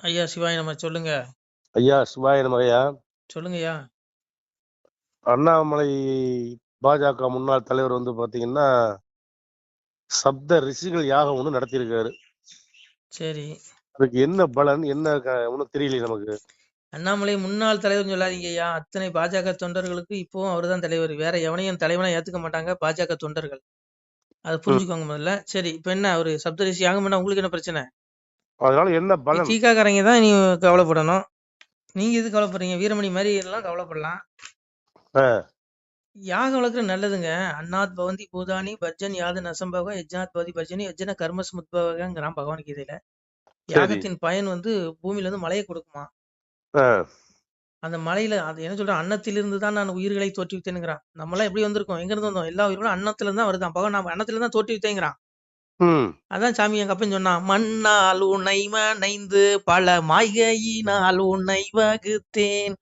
ஐயா சிவாய நம்ம சொல்லுங்க. ஐயா சிவாய நமகையா. சொல்லுங்கய்யா. அண்ணாமலை பாஜக முன்னாள் தலைவர் வந்து பாத்தீங்கன்னா சப்த ரிஷிகள் யாகம் ஒண்ணு நடத்தியிருக்காரு. சரி, அதுக்கு என்ன பலன் என்ன ஒன்னும் தெரியல நமக்கு. அண்ணாமலை முன்னாள் தலைவர்னு சொல்லாதீங்க ஐயா. அத்தனை பாஜக தொண்டர்களுக்கு இப்பவும் அவர்தான் தலைவர். வேற எவனையும் தலைவனா ஏத்துக்க மாட்டாங்க பாஜக தொண்டர்கள். அதை ம். புரிஞ்சுக்கோங்க முதல்ல. சரி, இப்ப என்ன அவரு சப்தரிஷி யாகம் பண்ணா உங்களுக்கு என்ன பிரச்சனை? அதனால என்ன பலன்? திக காரங்க தான் நீ கவலைப்படணும். நீங்க எது கவலைப்படுறீங்க? வீரமணி மாதிரி எல்லாம் கவலைப்படலாம். யாகம் வளர்க்குற நல்லதுங்க. அன்னாத் பவந்தி பூதானி பர்ஜன் யாது நசம்பவ யஜ்ஞாத் பவதி பர்ஜனி யஜ்ன கர்மஸ் முத்பவங்கிறான் பகவான் கீதையில. சரி. யாகத்தின் பயன் வந்து பூமியில இருந்து மழையை கொடுக்குமா. ஆ. அந்த மலையில அது என்ன சொல்றான், அன்னத்திலிருந்து தான் நான் உயிர்களை தோற்றுவித்தேனுங்கிறான். நம்மளாம் எப்படி வந்திருக்கோம்? எங்க இருந்து வந்தோம்? எல்லா உயிர்களும் அன்னத்துல இருந்து தான் வருதான். பகவான் நான் அன்னத்துல இருந்து தான் தோற்றுவித்தேங்கிறான். ம். அதான் சாமி எங்க அப்பன் சொன்னான், மண்ணால் உன்னை மனைந்து பல மாய்கையினால் உன்னை வகுத்தேன்,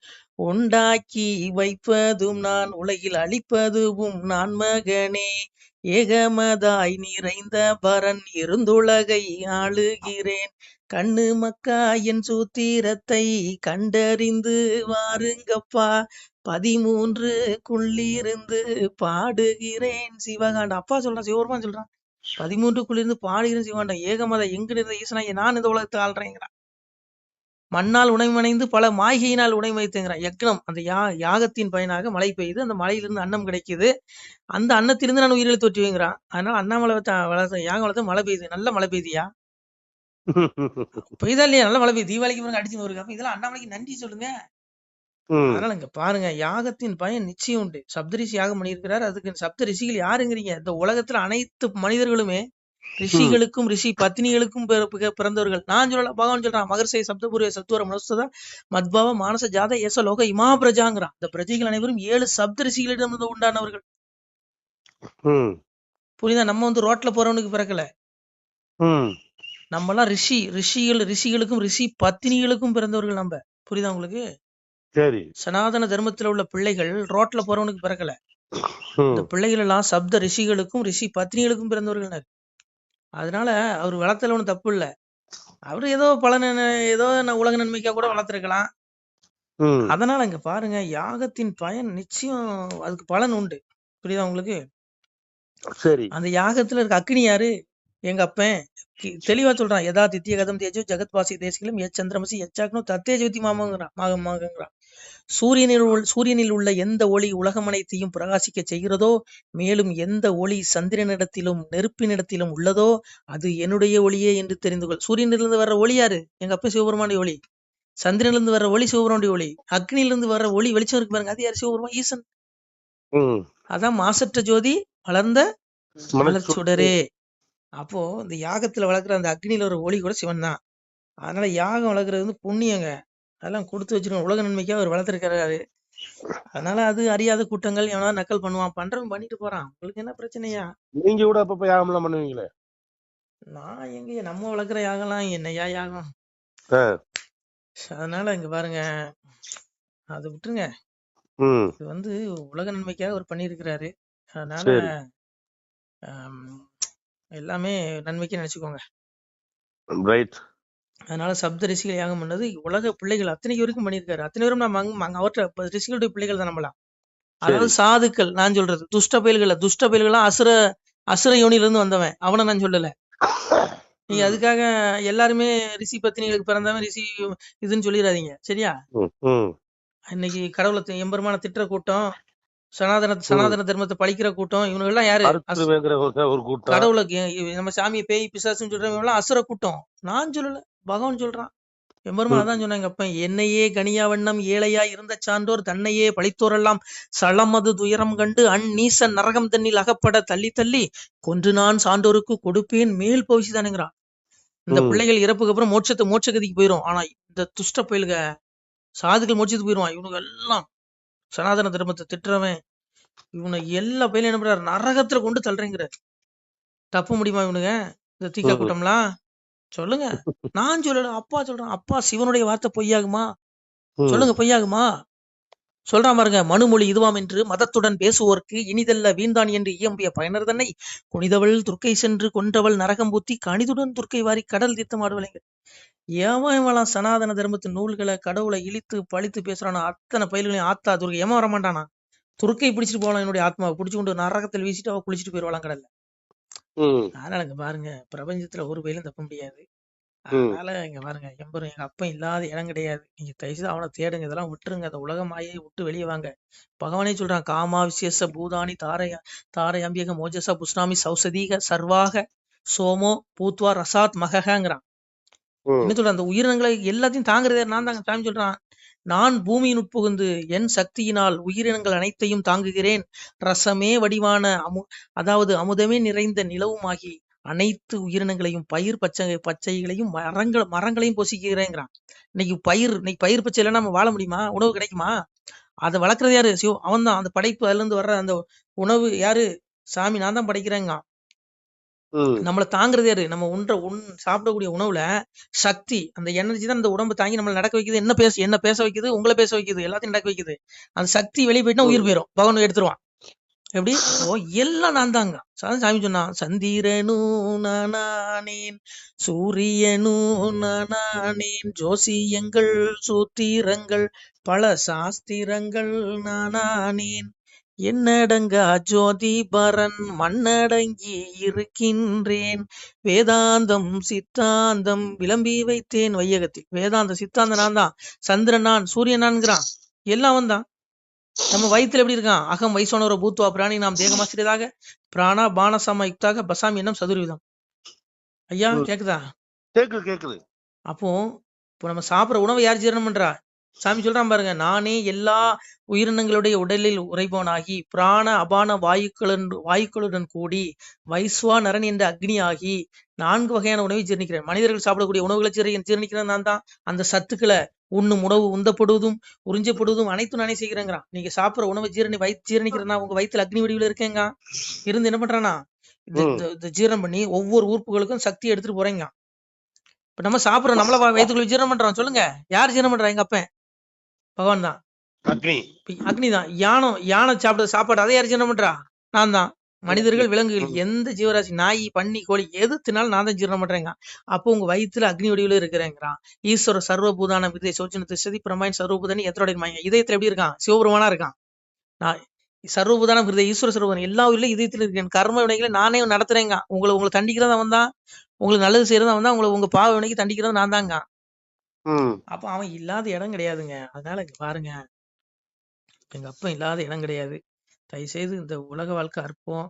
உண்டாக்கி வைப்பதும் நான் உலகில் அழிப்பதும் நான் மகனே, ஏகமதாய் நிறைந்த பரன் இருந்துலகை ஆளுகிறேன், கண்ணு மக்கா என் சூத்திரத்தை கண்டறிந்து வாருங்கப்பா, 13க்குள்ளிருந்து பாடுகிறேன் சிவகாண்டம். அப்பா சொல்றான், சிவபெருமான் சொல்றான், 13க்குள்ளிருந்து பாடுகிறேன் சிவகாண்டம். ஏகமத எங்கு இருந்த ஈசனாகிய நான் இந்த உலகத்தை ஆள்றேங்கிறான். மண்ணால் உணைமணைந்து பல மாய்கையினால் உணை வைத்துங்கிறான். யக்னம் அந்த யாகத்தின் பயனாக மழை பெய்யுது. அந்த மழையிலிருந்து அன்னம் கிடைக்குது. அந்த அன்னத்திலிருந்து நான் உயிரிழை தோற்றுவேங்கிறான். அதனால அண்ணாமலை வளர்த்த யாகம் வளர்த்து மழை பெய்யுது. நல்ல மழை பெய்யுதியா? பெய்தா இல்லையா? நல்ல மழை பெய்யுது. தீபாவளிக்கு பிறகு அடிச்சு வருது. அப்ப இதெல்லாம் அண்ணாமலைக்கு நன்றி சொல்லுங்க. அதனால இங்க பாருங்க, யாகத்தின் பயன் நிச்சயம் உண்டு. சப்தரிஷி யாகம் பண்ணியிருக்கிறார். அதுக்கு சப்த ரிஷிகள் யாருங்கிறீங்க? இந்த உலகத்துல அனைத்து மனிதர்களுமே ரிஷிகளுக்கும் ரிஷி பத்னிகளுக்கும் பிறந்தவர்கள். நான் சொல்லல, பகவான் சொல்றான், மகர்ஷை சப்தபூர்வ சத்வர மனசுதா மத்பாவ மானச ஜாத ஏச லோக இமா பிரஜாங்கிறான். இந்த பிரஜைகள் அனைவரும் 7 சப்த ரிஷிகளிடம் உண்டானவர்கள். புரியுதா? நம்ம வந்து ரோட்ல போறவனுக்கு பிறக்கல. நம்ம எல்லாம் ரிஷிகளுக்கும் ரிஷி பத்தினிகளுக்கும் பிறந்தவர்கள் நம்ம. புரியுதா உங்களுக்கு? சரி. சனாதன தர்மத்துல உள்ள பிள்ளைகள் ரோட்ல போறவனுக்கு பிறக்கல. இந்த பிள்ளைகள் எல்லாம் சப்த ரிஷிகளுக்கும் ரிஷி பத்னிகளுக்கும் பிறந்தவர்கள். அதனால அவர் வளர்த்தல ஒன்றும் தப்பு இல்லை. அவரு ஏதோ ஏதோ உலக நன்மைக்கா கூட வளர்த்திருக்கலாம். அதனால இங்க பாருங்க, யாகத்தின் பயன் நிச்சயம், அதுக்கு பலன் உண்டு. புரியுதா உங்களுக்கு? சரி. அந்த யாகத்துல இருக்க அக்னி யாரு? எங்க அப்பன் தெளிவா சொல்றான், யதா தித்திய கதம் தேஜோ ஜெகத் வாசி தேசிகளும் சந்திரமசி எச்சாக்கணும் தத்தேஜோதி மாமங்கிறான். சூரியனில் உள்ள எந்த ஒளி உலகம் அனைத்தையும் பிரகாசிக்க செய்கிறதோ, மேலும் எந்த ஒளி சந்திரனிடத்திலும் நெருப்பினிடத்திலும் உள்ளதோ அது என்னுடைய ஒளியே என்று தெரிந்து கொள். சூரியனிலிருந்து வர்ற ஒளி யாரு? எங்க அப்பா சிவபெருமானுடைய ஒளி. சந்திரனிலிருந்து வர்ற ஒளி சிவபெருமானுடைய ஒளி. அக்னியிலிருந்து வர்ற ஒளி வெளிச்சம் இருக்கு பாருங்க, அது யாரு? சிவபெருமான் ஈசன். அதான் மாசற்ற ஜோதி வளர்ந்த மலர்ச்சுடரே. அப்போ இந்த யாகத்துல வளர்க்குற அந்த அக்னியில ஒரு ஒளி கூட சிவன் தான். அதனால யாகம் வளர்க்குறது வந்து புண்ணியங்க. அதெல்லாம் கொடுத்து வச்சிருக்கோம். உலக நன்மைக்கா அவர் வளர்த்திருக்கிறாரு. அதனால அது அறியாத கூட்டங்கள் எவனா நக்கல் பண்ணுவான், பண்றவன் பண்ணிட்டு போறான். உங்களுக்கு என்ன பிரச்சனையா? நீங்க கூட அப்பப்ப யாகம் எல்லாம் பண்ணுவீங்களே? நான் எங்க நம்ம வளர்க்குற யாகம்லாம் என்னையா யாகம்? அதனால இங்க பாருங்க, அது விட்டுருங்க. இது வந்து உலக நன்மைக்காக அவர் பண்ணியிருக்கிறாரு. அதனால எல்லாமே நன்மைக்கு நினைச்சுக்கோங்க. அதனால சப்த ரிஷிகள் யாகம் பண்ணது உலக பிள்ளைகள் அத்தனை பேருக்கும் பண்ணியிருக்காரு. அத்தனை பேரும் நம்ம அவற்றை ரிஷிகளுடைய பிள்ளைகள் தான் நம்மளாம். அதாவது சாதுக்கள். நான் சொல்றது துஷ்ட பயல்கள்லாம் அசுர யோனிலிருந்து வந்தவன், அவனை நான் சொல்லல. நீங்க அதுக்காக எல்லாருமே ரிஷி பத்தினிகளுக்கு பிறந்தவன் ரிஷி இதுன்னு சொல்லிடாதீங்க, சரியா? இன்னைக்கு கடவுளை எம்பெருமான திட்டுற கூட்டம், சனாதன தர்மத்தை பழிக்கிற கூட்டம், இவங்க எல்லாம் யாரு? கடவுளுக்கு நம்ம சாமியை பேய் பிசாசுன்னு சொல்றவங்க எல்லாம் அசுர கூட்டம். நான் சொல்லல, பகவான் சொல்றான். எம்பெருமான் அதான் சொன்னாங்க, அப்ப என்னையே கனியா வண்ணம் ஏழையா இருந்த சான்றோர் தன்னையே பழித்தோரெல்லாம் சளமது துயரம் கண்டு அந்நீசன் நரகம் தண்ணில் அகப்பட தள்ளி தள்ளி கொன்று நான் சான்றோருக்கு கொடுப்பேன் மேல் பவிச்சு தானுங்கிறான். இந்த பிள்ளைகள் இறப்புக்கு அப்புறம் மோட்சகதிக்கு போயிரும். ஆனா இந்த துஷ்ட பயில்க சாதுக்கள் மோட்சத்துக்கு போயிருவான். இவனுக்கு எல்லாம் சனாதன தர்மத்தை திட்டுறவன் இவனை எல்லா பயிலும் என்ன பண்றாரு? நரகத்துல கொண்டு தள்ளுறேங்கிறார். தப்ப முடியுமா இவனுங்க இந்த தீக்கா கூட்டம்லாம்? சொல்லுங்க. நான் சொல்லல, அப்பா சொல்றான். அப்பா சிவனுடைய வார்த்தை பொய்யாகுமா? சொல்லுங்க, பொய்யாகுமா? சொல்றான் பாருங்க, மனுமொழி இதுவாம் என்று மதத்துடன் பேசுவோர்க்கு இனிதல்ல வீண்தான் என்று இயம்பிய பயனர் தன்னை குனிதவள் துர்க்கை சென்று கொன்றவள் நரகம் பூத்தி கணிதுடன் துர்க்கை வாரி கடல் தீர்த்தமாடுவலைங்க. எவன் சனாதன தர்மத்தின் நூல்களை கடவுளை இழித்து பழித்து பேசுறானோ அத்தனை பயிர்களையும் ஆத்தா துர்க்கை ஏமா வரமாட்டானா? துர்க்கை பிடிச்சிட்டு போகலாம், என்னுடைய ஆத்மாவை பிடிச்சு கொண்டு நரகத்தில் வீசிட்டு அவ குளிச்சுட்டு போயிடுவாளாம் கடல்ல. அதனால இங்க பாருங்க, பிரபஞ்சத்துல ஒரு பயிலும் தப்ப முடியாது. அதனால இங்க பாருங்க, எம்பரும் எங்க அப்பன் இல்லாத இடம் கிடையாது. நீங்க தயவுசெய்து அவனை தேடுங்க, இதெல்லாம் விட்டுருங்க. அந்த உலக மாயை விட்டு வெளியே வாங்க. பகவானே சொல்றான், காமா விசேஷ பூதானி தாரை அம்பியக மோஜசா புஷ்ணாமி சௌசதீக சர்வாக சோமோ பூத்வா ரசாத் மகங்கிறான். என்ன சொல்றான், அந்த உயிரினங்களை எல்லாத்தையும் தாங்குறதே நான் தாங்க. சாமி சொல்றான், நான் பூமியின் உட்புகுந்து என் சக்தியினால் உயிரினங்கள் அனைத்தையும் தாங்குகிறேன். ரசமே வடிவான அதாவது அமுதமே நிறைந்த நிலவுமாகி அனைத்து உயிரினங்களையும் பயிர் பச்சைகளையும் மரங்களையும் பொசிக்கிறேங்கிறான். இன்னைக்கு பயிர் பச்சை இல்லைன்னா நம்ம வாழ முடியுமா? உணவு கிடைக்குமா? அதை வளர்க்கறது யாரு? சிவ அவன் தான். அந்த படைப்பு, அதுல இருந்து வர்ற அந்த உணவு யாரு? சாமி நான் தான் படைக்கிறேங்க. நம்மளை தாங்குறது யாரு? நம்ம சாப்பிடக்கூடிய உணவுல சக்தி, அந்த எனர்ஜி தான் அந்த உடம்பு தாங்கி நம்மளை நடக்க வைக்குது. என்ன பேச வைக்குது? உங்களை பேச வைக்குது, எல்லாத்தையும் நடக்க வைக்குது. அந்த சக்தி வெளியே போயிட்டா உயிர் போயிடும், பகவான் எடுத்துருவான். எப்படி? எல்லாம் நான் தாங்க. சாமி சொன்னான், சந்திரனும் நானானேன், சூரியனும் நானானேன், ஜோசியங்கள் சூத்திரங்கள் பல சாஸ்திரங்கள் நானானேன், என்னடங்கா ஜோதிபரன் மண்ணடங்கி இருக்கின்றேன், வேதாந்தம் சித்தாந்தம் விளம்பி வைத்தேன் வையகத்தில். வேதாந்த சித்தாந்தம் நான் தான், சந்திரன் நான், சூரியன் நான்கிறான், எல்லாம் வந்தான். நம்ம வயிற்றுல எப்படி இருக்கான்? அகம் வைசோனோர பூத்வா பிராணி நாம் தேகமாசிரியதாக பிராணா பான சம யுக்தாக பசாமி என்னும் சதுர்விதம். ஐயா கேக்குதா? கேக்குது. அப்போ இப்போ நம்ம சாப்பிட்ற உணவை யார் ஜீரணம் பண்றா? சாமி சொல்றான் பாருங்க, நானே எல்லா உயிரினங்களுடைய உடலில் உறைபவனாகி பிராண அபான வாயுக்களுடன் கூடி வைஸ்வா நரன் என்ற அக்னி ஆகி 4 வகையான உணவை ஜீரணிக்கிறேன். மனிதர்கள் சாப்பிடக்கூடிய உணவுகளை ஜீரணிக்கிறது நான் தான். அந்த சத்துக்களை உண்ணும் உணவு உந்தப்படுவதும் உறிஞ்சப்படுவதும் அனைத்தும் நானே செய்கிறேங்கிறான். நீங்க சாப்பிட்ற உணவை ஜீரணிக்கிறேன்னா உங்க வயிற்றுல அக்னி வடிவில் இருக்கேங்க. இருந்து என்ன பண்றானா, இந்த ஜீரணம் பண்ணி ஒவ்வொரு உறுப்புகளுக்கும் சக்தி எடுத்துட்டு போறேங்க. இப்ப நம்ம சாப்பிடுறோம், நம்மள வயிற்றுக்குள்ள ஜீரணம் பண்றோம். சொல்லுங்க, யார் ஜீரணம் பண்றா? எங்க அப்பன் பகவான் தான், அக்னி தான். யானை சாப்பிட சாப்பாடு அதை யார் ஜீரணம் பண்றா? நான் தான். மனிதர்கள், விலங்குகள், எந்த ஜீவராசி, நாய், பன்னி, கோழி எது தினாலும் நான் தான் ஜீரணம் பண்றேங்க. அப்போ உங்க வயிற்றுல அக்னி வடிவில் இருக்கிறேங்கிறான். ஈஸ்வர சர்வபூதான விதை சோச்சன திசதி பிரமாயின் சர்வபூதானி எத்தோடைய மாய. இதயத்துல எப்படி இருக்கான்? சிவபெருமானா இருக்கான். நான் சர்வபூதான விருதை ஈஸ்வர சர்வபூதான எல்லா உயிரிலும் இதயத்துல இருக்கேன். கர்ம வினைகளை நானே நடத்துறேங்க. உங்களை தண்டிக்கிறதா வந்தா, உங்களுக்கு நல்லது செய்யறதா வந்தா, உங்க பாவ வினைக்கு தண்டிக்கிறது நான் தாங்க. அப்ப அவன் இல்லாத இடம் கிடையாதுங்க. அதனால பாருங்க, எங்க அப்பன் இல்லாத இடம் கிடையாது. தயவு செய்து இந்த உலக வாழ்க்கை அற்பம்.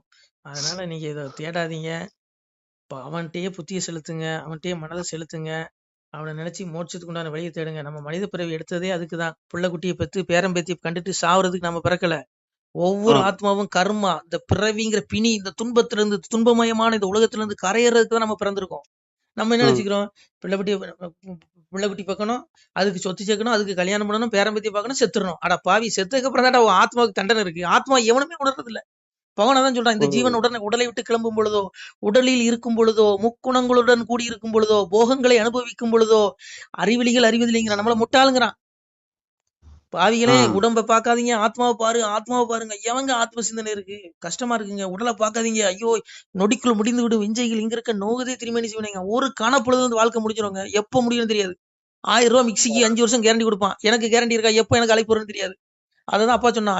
அதனால நீங்க இதை தேடாதீங்க. அவன்கிட்டயே புத்தியை செலுத்துங்க, அவன்கிட்டயே மனதை செலுத்துங்க. அவனை நினைச்சு மோட்சத்துக்கு உண்டான வழியை தேடுங்க. நம்ம மனித பிறவி எடுத்ததே அதுக்குதான். புள்ள குட்டியை பெற்று பேரம்பேத்தியை கண்டுட்டு சாவறதுக்கு நம்ம பிறக்கல. ஒவ்வொரு ஆத்மாவும் கர்மா, இந்த பிறவிங்கிற பிணி, இந்த துன்பத்திலிருந்து, துன்பமயமான இந்த உலகத்திலிருந்து கரையறதுக்கு தான் நம்ம பிறந்திருக்கோம். நம்ம என்ன நினைச்சுக்கிறோம்? பிள்ளை குட்டி பார்க்கணும், அதுக்கு சொத்து சேர்க்கணும், அதுக்கு கல்யாணம் பண்ணணும், பேரம்பத்தி பார்க்கணும், செத்துடணும். அட பாவி, செத்துக்கு அப்புறம் தான் ஆத்மாவுக்கு தண்டனை இருக்கு. ஆத்மா எவனுமே உணர்றது இல்ல. பகவான் சொல்றான், இந்த ஜீவன் உடலை விட்டு கிளம்பும் பொழுதோ, உடலில் இருக்கும் பொழுதோ, முக்குணங்களுடன் கூடி இருக்கும் பொழுதோ, போகங்களை அனுபவிக்கும் பொழுதோ, அறிவிலிகள் அறிவதில்லைங்கிறான். நம்மள முட்டாளுங்கிறான். பாவிகளே, உடம்பை பார்க்காதீங்க, ஆத்மாவை பாருங்க. எவங்க ஆத்ம சிந்தனை இருக்கு? கஷ்டமா இருக்குங்க. உடலை பார்க்காதீங்க, ஐயோ நொடிக்குள் முடிந்து விடும் விஞ்சைகள் இங்க இருக்க நோகதே திருமணி செய்வீங்க. ஒரு கணப்பொழுது வந்து வாழ்க்கை முடிஞ்சிருங்க. எப்ப முடியும்னு தெரியாது. 1000 ரூபாய் மிக்சிக்கு 5 வருஷம் கேரண்டி கொடுப்பான். எனக்கு கேரண்டி இருக்கா? எப்ப எனக்கு அழைப்பு வரும்னு தெரியாது. அததான் அப்பா சொன்னா,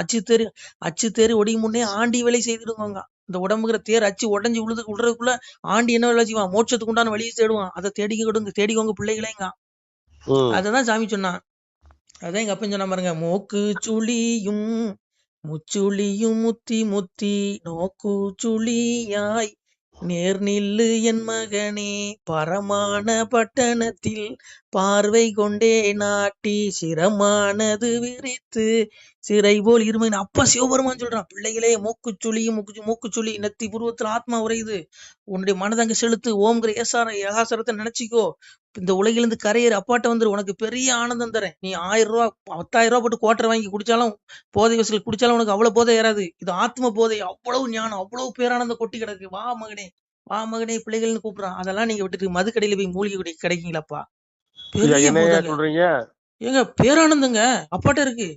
அச்சு தேரு ஒடியும் முன்னே ஆண்டி வேலை செய்திடுவாங்க. இந்த உடம்புங்கிற தேர் அச்சு உடஞ்சி விடுறதுக்குள்ள ஆண்டி என்ன வேலை செய்வான்? மோட்சத்துக்கு உண்டான வழியை தேடுவான். அதை தேடிக்கோங்க பிள்ளைகளேங்க. அததான் சாமி சொன்னான். அதான் எங்க அப்பன் சொன்ன பாருங்க, மூக்கு சுழியும் முச்சுளியும் முத்தி முத்தி நோக்கு சுழியாய் நேர் நில்லு என் மகனே, பரமான பட்டணத்தில் பார்வை கொண்டே நாட்டி சிரமானது விரித்து சிறை போல் இருமை. அப்பா சிவபெருமான் சொல்றான், பிள்ளைகளே, மூக்குச்சுளி நெத்தி புருவத்தில் ஆத்மா உரையுது. உன்னுடைய மனதங்க செலுத்து, ஓம்கிற ஏகாசரத்தை நினைச்சிக்கோ. இந்த உலகிலிருந்து கரையேறு, அப்பாட்ட வந்துரு, உனக்கு பெரிய ஆனந்தம் தரேன். நீ 1000 ரூபா 10,000 ரூபா போட்டு கோட்டரை வாங்கி குடிச்சாலும், போதை வசூல் குடிச்சாலும் உனக்கு அவ்வளவு போதை ஏறாது. இது ஆத்ம போதை. அவ்வளவு ஞானம், அவ்வளவு பேரானந்தம் கொட்டி கிடக்கு. வா மகனே பிள்ளைகள்னு கூப்பிடுறான். அதெல்லாம் நீங்க விட்டுட்டு மது கடையில போய் மூலிகை கிடைக்கீங்களாப்பா? பெரிய ஏங்க பேரானந்தங்க அப்பாட்ட இருக்கு.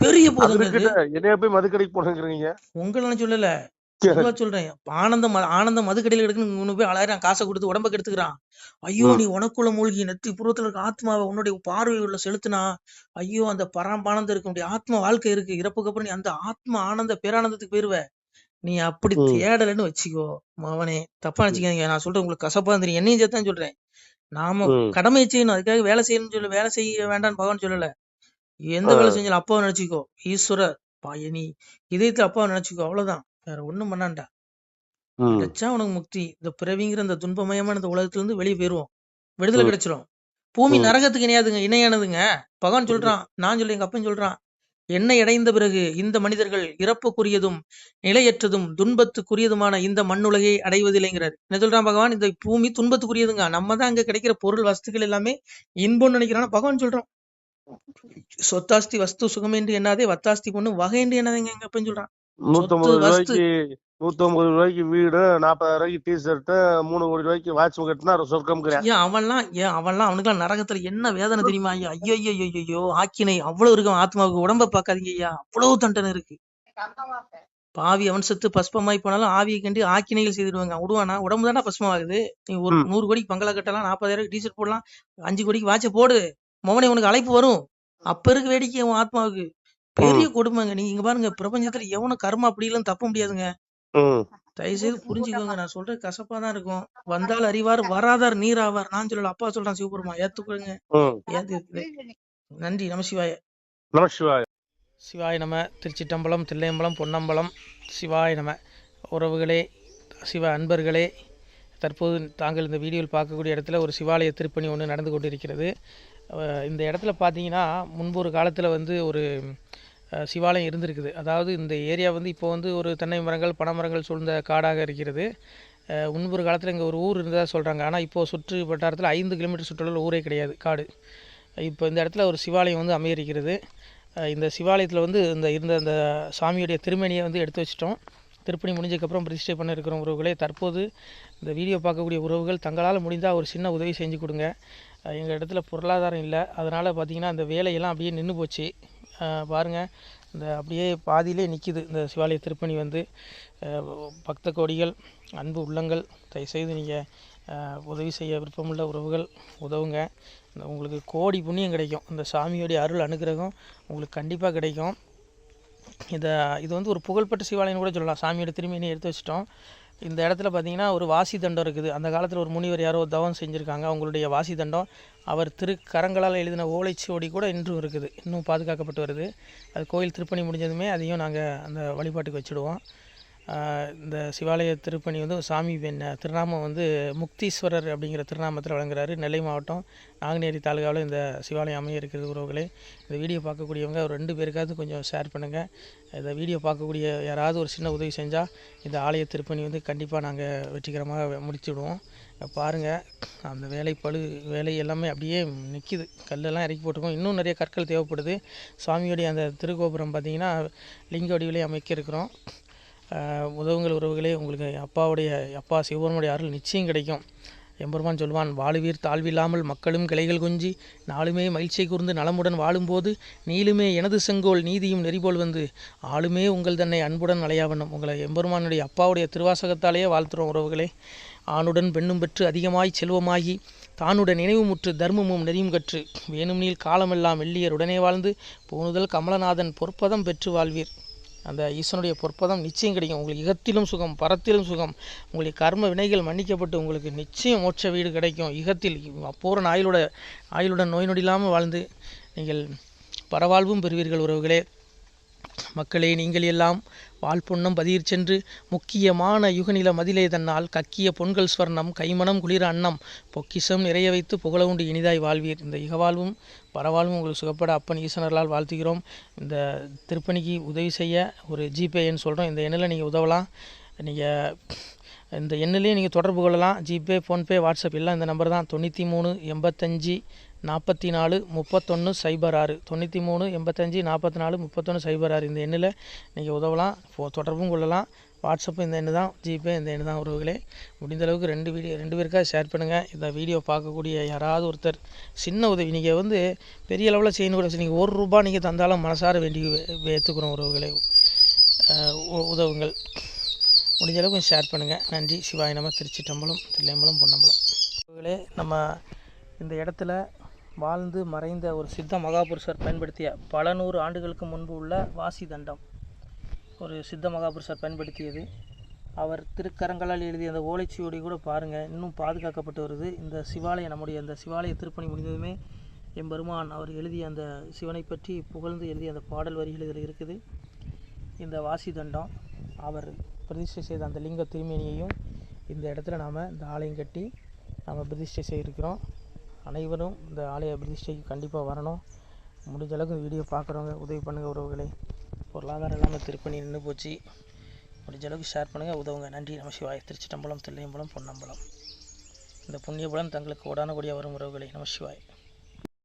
பெரிய போதுங்க அது. அதுக்கிட்ட என்னைய போய் மதுக்கடைக்கு போனேங்கிறீங்க. உங்கள நான் சொல்லல. பொதுவா சொல்றேன். ஆனந்தம் மதுக்கடையில இருக்குன்னு இவனு போய் 1000 காச குடுத்து உடம்ப கெடுத்துக்கிறான். ஐயோ! நீ உனக்குள்ள மூழ்கி நெத்தி புறத்துல இருக்க ஆத்மாவ உன்னுடைய பார்வையுள்ள செலுத்தினா, ஐயோ! அந்த பரமானந்தம் இருக்க முடியும். ஆத்ம வாழ்க்கை இருக்கு. இறப்புக்கு அப்புறம் நீ அந்த ஆத்ம ஆனந்த பேரானந்தத்துக்கு போயிருவ. நீ அப்படி தேடலன்னு வச்சுக்கோ. மவனே தப்பா நினைச்சுக்காதீங்க. நான் சொல்றேன் உங்களுக்கு கசப்பா தெரியும். என்னையும் சேர்த்து தான் சொல்றேன். நாம கடமையை செய்யணும். அதுக்காக வேலை செய்யணும்னு சொல்ல வேலை செய்ய வேண்டாம்னு பகவான் சொல்லல. எந்த வேலை செஞ்சாலும் அப்பாவை நினைச்சுக்கோ. ஈஸ்வரர் நீ இதயத்துல அப்பாவை நினைச்சுக்கோ. அவ்வளவுதான். வேற ஒண்ணும் பண்ணாண்டா. கிடைச்சா உனக்கு முக்தி. இந்த பிறவிங்கிற இந்த துன்பமயமான இந்த உலகத்துல இருந்து வெளியே போயிருவோம். விடுதலை கிடைச்சிரும். பூமி நரகத்துக்கு இணையானதுங்க. பகவான் சொல்றான். நான் சொல்ல எங்க அப்பன் சொல்றான். என்னை அடைந்த பிறகு இந்த மனிதர்கள் இறப்புக்குரியதும் நிலையற்றதும் துன்பத்துக்குரியதுமான இந்த மண்ணுலகை அடைவதில்லைங்கிறார். என்ன சொல்றான் பகவான்? இந்த பூமி துன்பத்துக்குரியதுங்க. நம்ம தான் அங்க கிடைக்கிற பொருள் வஸ்துக்கள் எல்லாமே இன்பம்னு நினைக்கிறான் பகவான் சொல்றான். சொத்தாஸ்தி வஸ்து சுகமேன்று என்னாதே வத்தாஸ்தி பொண்ணு வகைன்று என்னதுங்க எங்க அப்பன்னு சொல்றான். 150 ரூபாய்க்கு வீடு, 40,000 ரூபாய்க்கு டி ஷர்ட், 3 கோடி ரூபாய்க்கு வாட்ச் கட்டினா சொர்க்கம். அவன்லாம் அவனுக்கு நரகத்துல என்ன வேதனை தெரியுமா ஐயா? ஐயோ ஆக்கினை அவ்வளவு இருக்கு. ஆத்மாவுக்கு உடம்ப பாக்காதீங்க ஐயா. அவ்வளவு தண்டனை இருக்கு. பாவி அவன் செத்து பஸ்பமாய் போனாலும் ஆவியை கண்டு ஆக்கினைகள் செய்திருவாங்க. விடுவானா? உடம்பு தானே பஸ்பமாகுது. நீ ஒரு 100 கோடிக்கு பங்களா கட்டலாம், 40,000 டி ஷர்ட் போடலாம், 5 கோடிக்கு வாட்ச போடு. மோகனே உனக்கு அழைப்பு வரும். அப்ப இருக்கு வேடிக்கை உன் ஆத்மாவுக்கு. பெரிய கொடுமைங்க. நீங்க இங்க பாருங்க, பிரபஞ்சத்துல எவனும் கர்மா அப்படி இல்லைன்னு தப்ப முடியாதுங்க. தயவு செய்து புரிஞ்சுக்கோங்க. நான் சொல்றது கசப்பா தான் இருக்கும். வந்தால் அறிவார், வராதார் நீர் ஆவார். நான் சொல்லல, அப்பா சொல்றான். சிவபெருமா ஏத்துக்கோங்க. நன்றி. நமசிவாய. நமசிவாய. சிவாய நம. திருச்சிட்டம்பலம், தில்லையம்பலம், பொன்னம்பலம். சிவாய நம. உறவுகளே, சிவ அன்பர்களே, தற்போது தாங்கள் இந்த வீடியோவில் பார்க்கக்கூடிய இடத்துல ஒரு சிவாலய திருப்பணி ஒன்று நடந்து கொண்டிருக்கிறது. இந்த இடத்துல பார்த்தீங்கன்னா முன்பு ஒரு காலத்தில் வந்து ஒரு சிவாலயம் இருந்திருக்குது. அதாவது இந்த ஏரியா வந்து இப்போ வந்து ஒரு தென்னை மரங்கள், பனைமரங்கள் சூழ்ந்த காடாக இருக்கிறது. முன்பு ஒரு காலத்தில் இங்கே ஒரு ஊர் இருந்ததாக சொல்கிறாங்க. ஆனால் இப்போது சுற்று வட்டாரத்தில் 5 கிலோமீட்டர் சுற்றுலாவில் ஊரே கிடையாது, காடு. இப்போ இந்த இடத்துல ஒரு சிவாலயம் வந்து அமையிருக்கிறது. இந்த சிவாலயத்தில் வந்து இருந்த அந்த சாமியுடைய திருமணியை வந்து எடுத்து வச்சிட்டோம். திருப்பணி முடிஞ்சதுக்கப்புறம் பிரதிஷ்டை பண்ண இருக்கிற உறவுகளே, தற்போது இந்த வீடியோ பார்க்கக்கூடிய உறவுகள் தங்களால் முடிந்தால் ஒரு சின்ன உதவி செஞ்சு கொடுங்க. எங்கள் இடத்துல பொருளாதாரம் இல்லை. அதனால் பார்த்திங்கன்னா அந்த வேலையெல்லாம் அப்படியே நின்று போச்சு. பாருங்கள், இந்த அப்படியே பாதியிலே நிற்கிது இந்த சிவாலய திருப்பணி வந்து. பக்த கோடிகள், அன்பு உள்ளங்கள், தயவுசெய்து நீங்கள் உதவி செய்ய விருப்பமுள்ள உறவுகள் உதவுங்க. உங்களுக்கு கோடி புண்ணியம் கிடைக்கும். இந்த சாமியோடைய அருள் அனுகிரகம் உங்களுக்கு கண்டிப்பாக கிடைக்கும். இது வந்து ஒரு புகழ்பெற்ற சிவாலயம்னு கூட சொல்லலாம். சாமியோட திருமணியை எடுத்து வச்சிட்டோம். இந்த இடத்துல பார்த்திங்கன்னா ஒரு வாசி தண்டம் இருக்குது. அந்த காலத்தில் ஒரு முனிவர் யாரோ தவம் செஞ்சுருக்காங்க. அவங்களுடைய வாசி தண்டம் அவர் திருக்கரங்களால் எழுதின ஓலைச்சுவடி கூட இன்றும் இருக்குது, இன்னும் பாதுகாக்கப்பட்டு வருது. அது கோயில் திருப்பணி முடிஞ்சதுமே அதையும் நாங்கள் அந்த வழிபாட்டுக்கு வச்சுடுவோம். இந்த சிவாலய திருப்பணி வந்து சாமி திருநாமம் வந்து முக்தீஸ்வரர் அப்படிங்கிற திருநாமத்தில் வழங்குறாரு. நெல்லை மாவட்டம் நாங்குநேரி தாலுகாவில் இந்த சிவாலயம் அமைய இருக்கிறது. உறவுகளே, இந்த வீடியோ பார்க்கக்கூடியவங்க ஒரு 2 பேருக்காவது கொஞ்சம் ஷேர் பண்ணுங்கள். இந்த வீடியோ பார்க்கக்கூடிய யாராவது ஒரு சின்ன உதவி செஞ்சால் இந்த ஆலய திருப்பணி வந்து கண்டிப்பாக நாங்கள் வெற்றிகரமாக முடிச்சுடுவோம். பாருங்கள், அந்த வேலை எல்லாமே அப்படியே நிற்கிது. கல்லெல்லாம் இறக்கி போட்டிருக்கோம். இன்னும் நிறைய கற்கள் தேவைப்படுது. சுவாமியோடைய அந்த திருக்கோபுரம் பார்த்திங்கன்னா லிங்க வடிவிலே அமைக்க இருக்கிறோம். உதவுங்கள் உறவுகளே. உங்களுக்கு அப்பா சிவபெருமானுடைய அருள் நிச்சயம் கிடைக்கும். எம்பெருமான் சொல்வான், வாழுவீர் தாழ்வில்லாமல் மக்களும் கிளைகள் கொஞ்சி நாளுமே மகிழ்ச்சியை கூர்ந்து நலமுடன் வாழும்போது நீளுமே எனது செங்கோல் நீதியும் நெறிபோல் வந்து ஆளுமே உங்கள் தன்னை அன்புடன் அலையாவண்ணம். உங்களை எம்பெருமானுடைய அப்பாவுடைய திருவாசகத்தாலேயே வாழ்த்துறோம் உறவுகளே. ஆணுடன் பெண்ணும் பெற்று அதிகமாய் செல்வமாகி தானுடன் நினைவு முற்று தர்மமும் நெறியும் கற்று வேணும் நீள் காலமெல்லாம் வெள்ளியர் உடனே வாழ்ந்து போனுதல் கமலநாதன் பொற்பதம் பெற்று வாழ்வீர். அந்த ஈசனுடைய பொற்பதம் நிச்சயம் கிடைக்கும். உங்களுக்கு இகத்திலும் சுகம், பரத்திலும் சுகம். உங்களுடைய கர்ம வினைகள் மன்னிக்கப்பட்டு உங்களுக்கு நிச்சயம் மோட்ச வீடு கிடைக்கும். இகத்தில் பூரண ஆயுளுடன் நோய் நொடி இல்லாமல் வாழ்ந்து நீங்கள் பரவாழ்வும் பெறுவீர்கள் உறவுகளே. மக்களே, நீங்கள் எல்லாம் வாழ்பொன்னம் பதியிற் சென்று முக்கியமான யுகநில மதிலே தன்னால் கக்கிய பொன்கள் ஸ்வர்ணம் கைமணம் குளிர அன்னம் பொக்கிஷம் நிறைய வைத்து புகழ உண்டு இனிதாய் வாழ்வீர். இந்த இகவாழ்வும் பரவாழ்வும் உங்களுக்கு சுகப்பட அப்பன் ஈசனர்களால் வாழ்த்துகிறோம். இந்த திருப்பணிக்கு உதவி செய்ய ஒரு ஜிபே எண் சொல்கிறோம். இந்த எண்ணில் நீங்கள் உதவலாம். நீங்கள் இந்த எண்ணிலே நீங்கள் தொடர்பு கொள்ளலாம். ஜிபே, ஃபோன்பே, வாட்ஸ்அப் எல்லாம் இந்த நம்பர் தான். 93 85 44 31 06 93 85 44 31 06. இந்த எண்ணில் நீங்கள் உதவலாம், தொடர்பும் கொள்ளலாம். வாட்ஸ்அப்பு இந்த எண்ணு தான், ஜிபே இந்த எண்ணு தான் உறவுகளே. முடிந்த அளவுக்கு 2 பேருக்காக ஷேர் பண்ணுங்கள். இந்த வீடியோ பார்க்கக்கூடிய யாராவது ஒருத்தர் சின்ன உதவி, நீங்கள் பெரிய அளவில் செய்யணும் கூட, நீங்கள் ₹1 நீங்கள் தந்தாலும் மனசார வேண்டி ஏற்றுக்கிறோம் உறவுகளே. உதவுங்கள். முடிஞ்ச அளவுக்கு ஷேர் பண்ணுங்கள். நன்றி. சிவாய நம. திருச்சிற்றம்பலம், தில்லையம்பலம், பொன்னம்பலம். உறவுகளே, நம்ம இந்த இடத்துல வாழ்ந்து மறைந்த ஒரு சித்த மகாபுருஷர் பயன்படுத்திய பல 100 ஆண்டுகளுக்கு முன்பு உள்ள வாசி தண்டம் ஒரு சித்த மகாபுருஷர் பயன்படுத்தியது. அவர் திருக்கரங்களால் எழுதிய அந்த ஓலைச்சுவடி கூட பாருங்கள், இன்னும் பாதுகாக்கப்பட்டு வருது. இந்த சிவாலயம், நம்முடைய இந்த சிவாலய திருப்பணி முடிந்ததுமே எம்பெருமான் அவர் எழுதிய அந்த சிவனை பற்றி புகழ்ந்து எழுதிய அந்த பாடல் வரிகள் இதில் இருக்குது. இந்த வாசி தண்டம் அவர் பிரதிஷ்டை செய்த அந்த லிங்க திருமேனியையும் இந்த இடத்துல நாம் இந்த ஆலயம் கட்டி நாம் பிரதிஷ்டை செய்திருக்கிறோம். அனைவரும் இந்த ஆலய பிரதிஷ்டைக்கு கண்டிப்பாக வரணும். முடிஞ்ச அளவுக்கு வீடியோ பார்க்குறவங்க உதவி பண்ணுங்கள் உறவுகளை. பொருளாதாரம் இல்லாமல் திருப்பணி நின்று போச்சு. முடிஞ்ச அளவுக்கு ஷேர் பண்ணுங்கள், உதவுங்க. நன்றி. நம சிவாய. திருச்சிற்றம்பலம், தில்லையம்பலம், பொன்னம்பலம். இந்த புண்ணிய பலன் தங்களுக்கு கோடான கோடியாக வரும் உறவுகளை. நம சிவாய்.